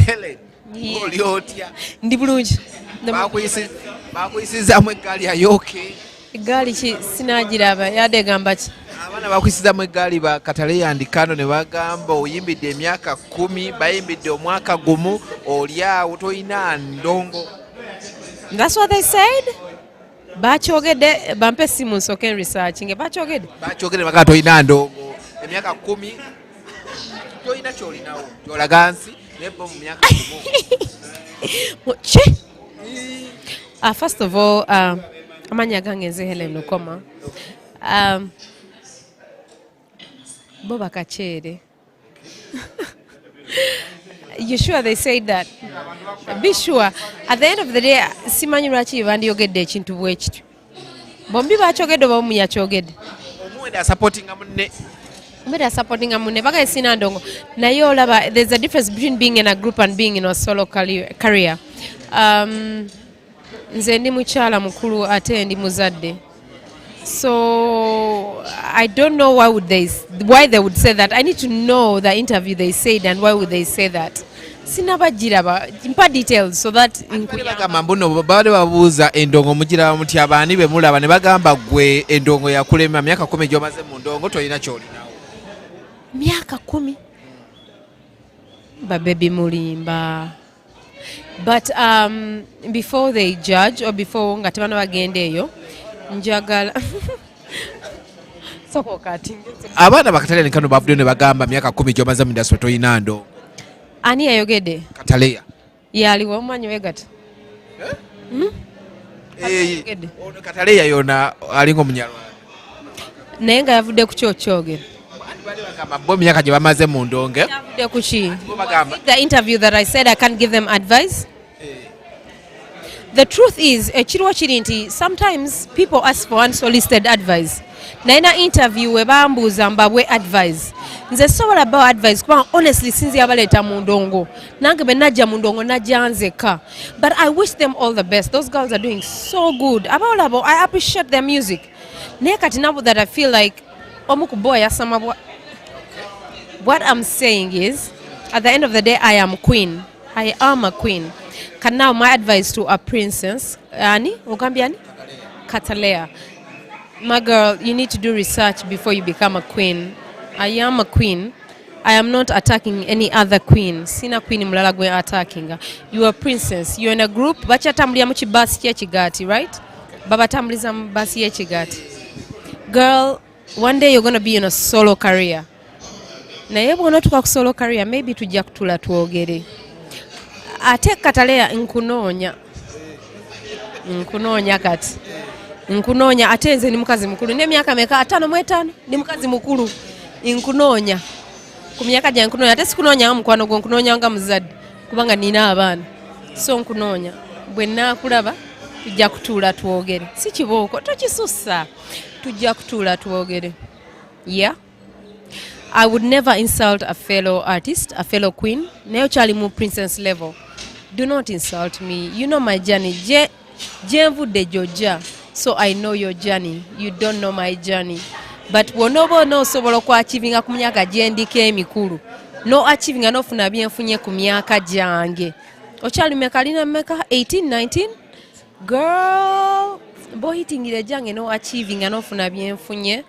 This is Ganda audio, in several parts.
Helen oliotya ndi bulungi bakuyisizaamu eggaali yayoke eggaali ki sinagiraba yadde egamba ki abaana bakuyisizaamu eggaali ba Kataleya and Kandle ne bagamba oyimbidde emyaka 10 bayimbidde omwaka gumu oli awo toyina ndongo. That's what they said. Bakyogedde bampe essimu nsooke researching bakyogedde bagaa toyina ndongo emyaka 10 toyina kyolinawo kyolaga nsi nebo mu myaka gumu. First of all, amanya gange nze Helen Lukoma. Boba kakyere. You sure they said that? Be sure. At the end of the day, simanyi lwaki bandiyogedde ekintu bwe kityo. Bombi bakyogedde oba omu yakyogedde. Omuweda supporting munne. Omuweda supporting munne baga esina ndongo. Naye olaba there's a difference between being in a group and being in a solo career. Nze ndi mukyala mukulu ate ndi muzadde. So I don't know why they would say that. I need to know the interview they said and why would they say that. Sinabagiraba mpa details so that nkuyagamba mbuno baade babuuza endongo mugiraba muti abaani be mulaba ne bagamba gwe endongo yakulema myaka 10 gyomaze mu ndongo tolina kyolinawo. Myaka 10 baby mulimba. But before they judge or before nga tebana bagenda eyo njagala soko kati abaana bakataleya ne Kandle bavudde ne bagamba myaka 10 gyomaze mu industry tolina ndongo. Ani yayogedde? Kataleya. Yaliwo omanyi wegata. Ono Kataleya yona alinga omunyalwanda. Naye nga yavudde ku kyokyogera. Bo myaka gye bamaze mu ndongo. Yavudde ku ki? The interview that I said I can't give them advice. The truth is, ekiriwo kiri nti sometimes people ask for unsolicited advice. Naina interview we bambuuza mbabwe advice. Nze sobola bawa advice kuba honestly sinzi abaleeta mu ndongo. Nange be najja mu ndongo najja nzeka. But I wish them all the best. Those girls are doing so good. Abalabo, I appreciate their music. Naye kati nabo that I feel like omu ku boy asama what I'm saying is, at the end of the day, I am queen. I am a queen. Can now my advice to a princess, Ani, Ugambi Ani? Kataleya. My girl, you need to do research before you become a queen. I am a queen. I am not attacking any other queen. Sina queen mulala gwe attacking. You are a princess. You're in a group. Bacha tambulya mu kibasi kye kigati, right? Baba tambuliza mu basi ye kigati. Girl, one day you're going to be in a solo career. Naye bw'onatuuka ku solo career, maybe tujja kutula twogere. Ate Kataleya nkunoonya kati. Nkunoonya ate nze ni mukazi mukulu. N'emyaka meka 5 ni mukazi mukulu. Nkunoonya. Ku myaka gya nkunoonya. Ate sikunoonya mukwano gwo nkunoonya nga muzadde. Kubanga nina abaana. So nkunoonya. Bwe naakulaba tujja kutuula twogere. Si kibooko tokisussa. Tujja kutuula twogere. Yeah. I would never insult a fellow artist, a fellow queen. Nayo kyali mu princess level. Do not insult me. You know my journey. Jenvudde Georgia. So I know your journey. You don't know my journey. But wonobo no sobola kwa achievinga ku myaka gyendika emikulu. No achievinga no funa byenfunye ku myaka gyange. Okyali mekalina meka 18, 19? Girl, boy hitingire jange no achievinga no funa byenfunye.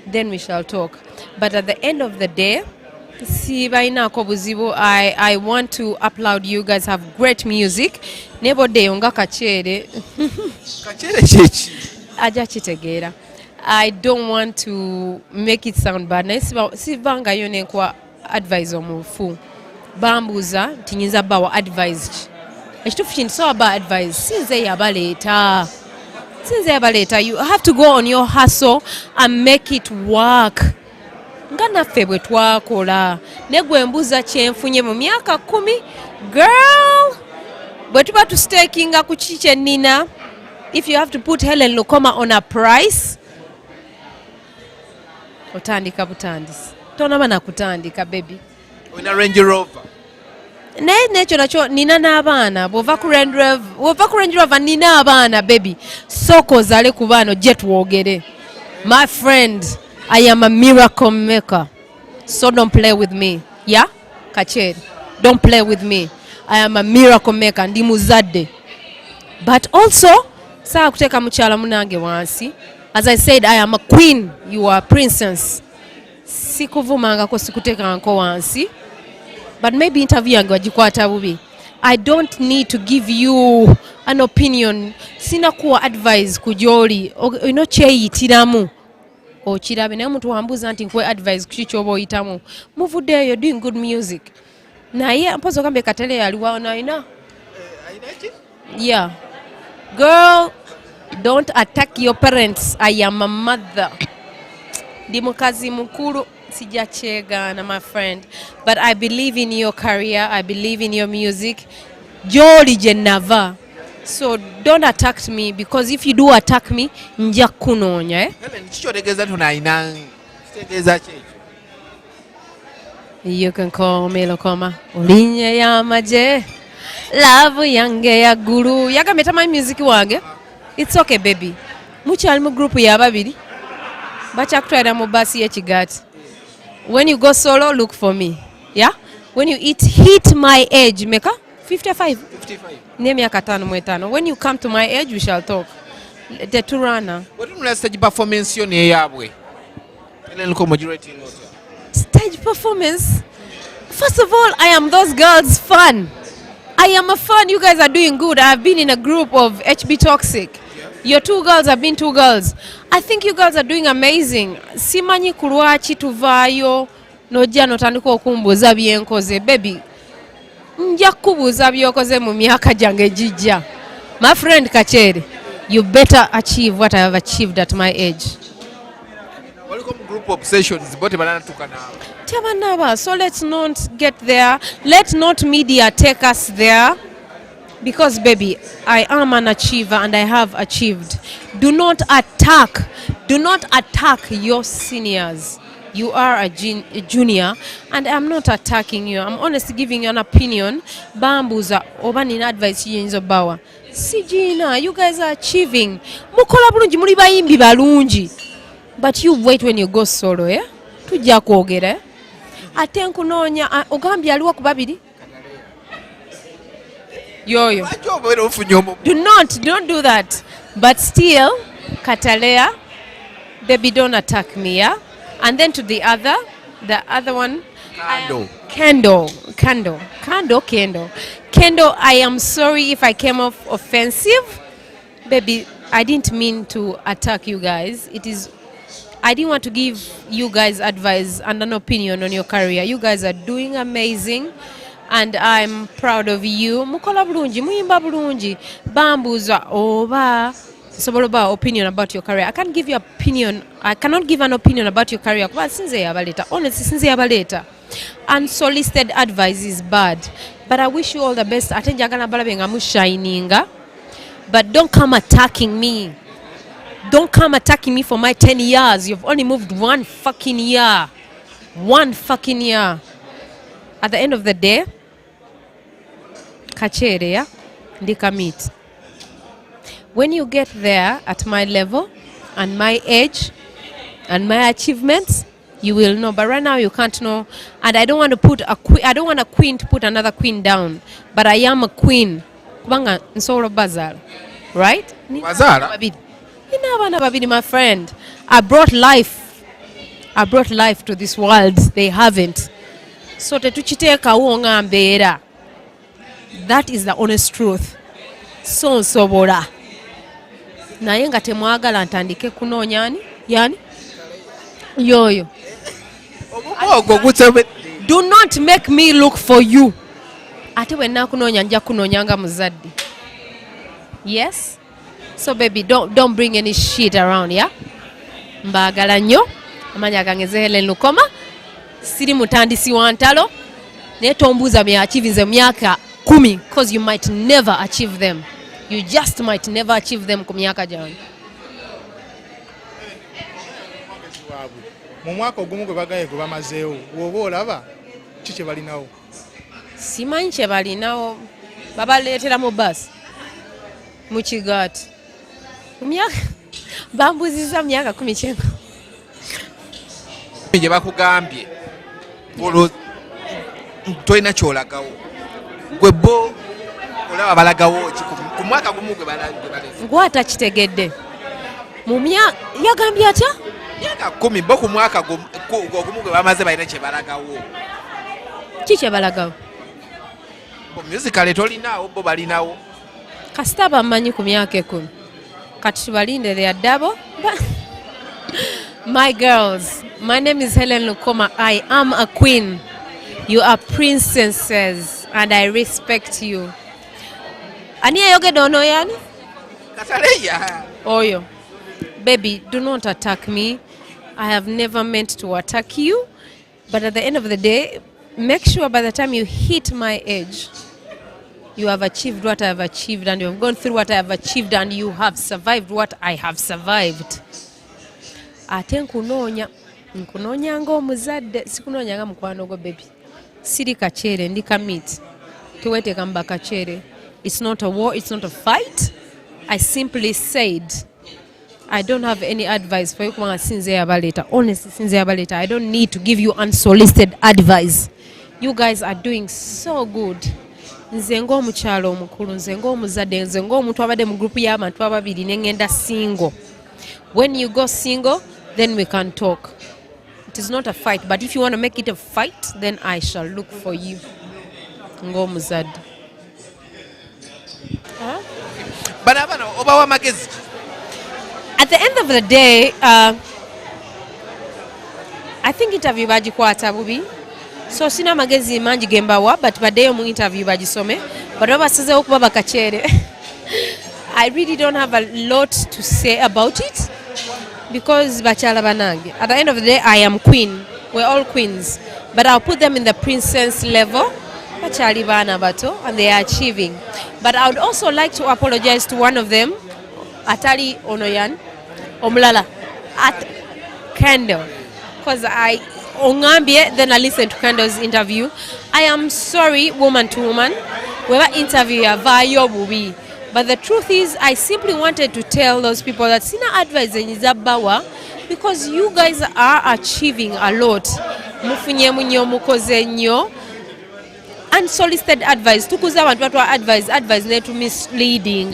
Then we shall talk. But at the end of the day, I want to applaud you guys. Have great music. Nebo de yonga kakyere. Kakyere chechi. Aja kitegeera. I don't want to make it sound bad. Sivanga yone kwa advice omufu. Bambuza tinyinza bawa advice. Ekitufu kindi so about advice. Sinze yabaleeta. You have to go on your hustle and make it work. Nga naffe bwe twakola ne gwe mbuza kyenfunye mu myaka 10. Girl, bwe tuba tustakinga ku kiki nina. If you have to put Helen Lukoma on a price, otandika butandisi. Tonaba na kutandika baby. Wina Range Rover. Naye nekyo nakyo nina n'abaana. Bw'ova ku Range Rover nina abaana baby. Soko ozale ku baano jet woogere. My friend, I am a miracle maker. So don't play with me. Yeah? Kakyere. Don't play with me. I am a miracle maker. Ndi muzadde. But also, saa kuteka mukyala munange wansi. As I said, I am a queen. You are a princess. Sikuvumangako sikutekanko wansi. But maybe interview yange wagikwata bubi. I don't need to give you an opinion. Sina kuwa advice kujoli. Ino kyeyitiramu. Okirabe naye omuntu wambuuza nti nkwe advice kuki kyoba oyitamu. Muvuddeyo, you're doing good music. Naye mpozi ogambe Kataleya aliwawo naina. Yeah. Girl, don't attack your parents. I am a mother. Ndi mukazi mukulu sijakyegana, my friend. But I believe in your career. I believe in your music. Joli jenava. So don't attack me, because if you do attack me, nja kunonya. You can call me Lukoma. Olinye ya maje. Love yange ya guru. Yaga metama music wange. It's okay, baby. Mukyali mu group ya babiri. Bacha kutwala mu basi ya Kigati. When you go solo, look for me. Yeah? When you hit my age, meka 55. Myaka 5 When you come to my age, we shall talk. The Turana. What do you stage performance yo ne yabwe? Stage performance? First of all, I am those girls' fan. I am a fan. You guys are doing good. I have been in a group of HB Toxic. Your 2 girls have been 2 girls. I think you girls are doing amazing. Simanyi kulwachi tuvayo nojja notandika okumbuuza byenkoze. Baby, nja kubuuza byokoze mu myaka gyange jijja. My friend Kakyere, you better achieve what I have achieved at my age. Welcome group obsessions. So let's not get there. Let not media take us there. Because, baby, I am an achiever and I have achieved. Do not attack your seniors. You are a junior and I'm not attacking you. I'm honestly giving you an opinion. Bambuza oba nina advice yinzo bawa. Sijina, you guys are achieving. Mukola bulungi muli bayimbi balungi. But you wait when you go solo, eh? Tujja kwogera. Ate nkunonya ogambye aliwa ku babiri. Yo. Don't do that. But still, Kataleya, baby, don't attack me, yeah? And then to the other one, Kandle. I am sorry if I came off offensive. Baby, I didn't mean to attack you guys. I didn't want to give you guys advice and an opinion on your career. You guys are doing amazing. And I'm proud of you. Mukola bulungi, muyimba bulungi. Bambuza oba sobola opinion about your career. I can't give you opinion. I cannot give an opinion about your career. Kuba sinze yabaleta. Honestly, sinze yabaleta. Unsolicited advice is bad. But I wish you all the best. Ate njagala balabe nga mushininga. But don't come attacking me. Don't come attacking me for my 10 years. You've only moved 1 fucking year. 1 fucking year. At the end of the day, Kakyere, yeah, ndika meet. When you get there at my level and my age and my achievements, you will know. But right now you can't know. And I don't want to put a queen to put another queen down. But I am a queen. Kubanga nsolo bazala, right? Bazala. Ina babidi, my friend. I brought life to this world. They haven't. So tetuchiteeka wonga mbeera. That is the honest truth. So nsobola. Naye nga temwagala ntandike kunoonya yani? Yoyo. Do not make me look for you. Ate wenna kunoonya nja kunoonya nga muzadde. Yes? So baby, don't bring any shit around, yeah? Mbagala nnyo. Amanya gange Helen Lukoma. Siri mutandisi wa ntalo. Naye tombuuza bye achieve myaka 10, because you might never achieve them. You just might never achieve them ku myaka gyange. Mu mwaka ogumu gwe bagaye gwe bamazeewo, woba olaba ki kye balinawo? Simanyi kye balinawo. Babaleetera mu basi mu Kigati. Bambuziza myaka 19. Gye bakugambye tolina kyolagawo gwe bo olaba balagawo ku mwaka gumu gwe baleze gwata kitegedde yagambye atya myaka 10 bo ku mwaka gumu gwe bamaze balina kye balagawo kikye balagawo musicale tolinaawo bo balinawo kasita bamanyi ku myaka 10 kati tubalindire ya double. My girls, my name is Helen Lukoma. I am a queen. You are princesses and I respect you. Ani ayogedde ono yani? Kataleya. Oyo. Baby, do not attack me. I have never meant to attack you. But at the end of the day, make sure by the time you hit my age, you have achieved what I have achieved and you have gone through what I have achieved and you have survived what I have survived. Ate nkunoonya ng'omuzadde sikunoonya nga mukwano gwo baby. Siri kakyere ndi kamit. Teweteeka mu bakakyere. It's not a war, it's not a fight. I simply said I don't have any advice for you kubanga sinze yabaleeta. Honestly, sinze yabaleeta. I don't need to give you unsolicited advice. You guys are doing so good. Nze ng'omukyalo omukulu, nze ng'omuzadde, nze ng'omuntu abadde mu group y'abantu ababiri ne ngenda single. When you go single, then we can talk. It is not a fight, but if you want to make it a fight, then I shall look for you. Ng'omuzadde. Bana obawa magezi. At the end of the day, I think interview bagikwata bubi. So sina magezi mangi gembawa, but baddeyo mu interview bagisome. But babasazeewo okuba bakakyere. I really don't have a lot to say about it because bakyala banange. At the end of the day, I am queen. We're all queens. But I'll put them in the princess level. Bakyali baana bato, and they are achieving. But I would also like to apologize to one of them, Atali Onoyan, Omlala, at Kandle. Because then I listened to Kandle's interview. I am sorry, woman to woman. Whoever interview ya vayo bubi. But the truth is, I simply wanted to tell those people that sina advice bawa because you guys are achieving a lot. Mufunye munyo mukoze nnyo. Unsolicited advice. Tukuza abantu batwa advice netu misleading.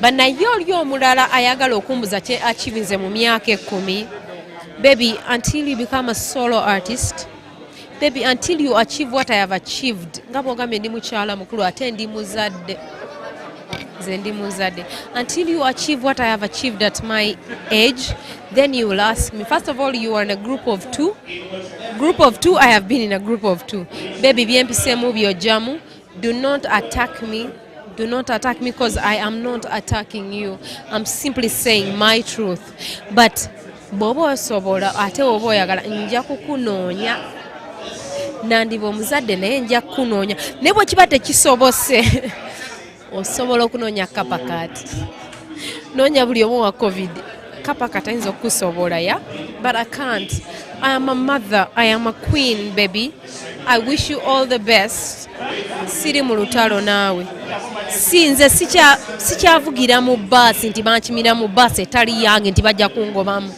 But na oli omulala ayagala okumbuza kye achievinze mu myaka 10. Baby, until you become a solo artist, baby, until you achieve what I have achieved, ngabo gambe ndi mukyala mukulu ate ndi muzadde. Until you achieve what I have achieved at my age, then you will ask me. First of all, you are in a group of 2. I have been in a group of 2. Baby, BMPC move your jamu. Do not attack me. Do not attack me because I am not attacking you. I'm simply saying my truth. But bobo osobola ate obo oyagala nja kukunoonya. Nandiba omuzadde naye nja kukunoonya. Ne bwe kiba tekisobose. Osobola okunoonya kapakati. Noonya buli omu wa COVID. Kapakati ayinza okukusobola ya. But I can't. I am a mother. I am a queen, baby. I wish you all the best. Siri mu lutalo naawe. Sinze sikyavugira mu bus nti bankimira mu bus etali yange nti bajja kungobamu.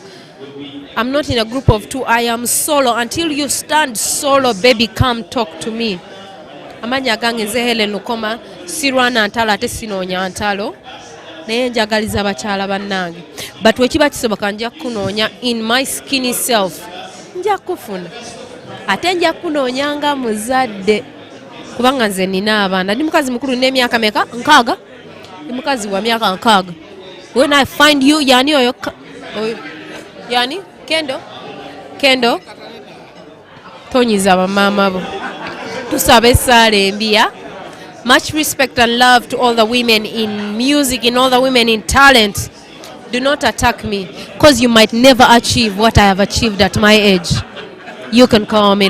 I'm not in a group of 2. I am solo. Until you stand solo, baby, come talk to me. Amanya gange nze Helen Lukoma, sirwana ntalo ate sinoonya ntalo. Naye njagaliza bakyala bannange. But wekiba kisoboka nja kunoonya in my skinny self. Nja kufuna. Ate nja kunoonya nga muzadde. Kubanga nze nina abaana. Ndi mukazi mukulu n'emyaka meka? 6. Ndi mukazi wa myaka 6. When I find you, yani oyo yani Kendo tonyiza bamama bo. Tusabe essaala embiya. Much respect and love to all the women in music, in all the women in talent. Do not attack me because you might never achieve what I have achieved at my age. You can call me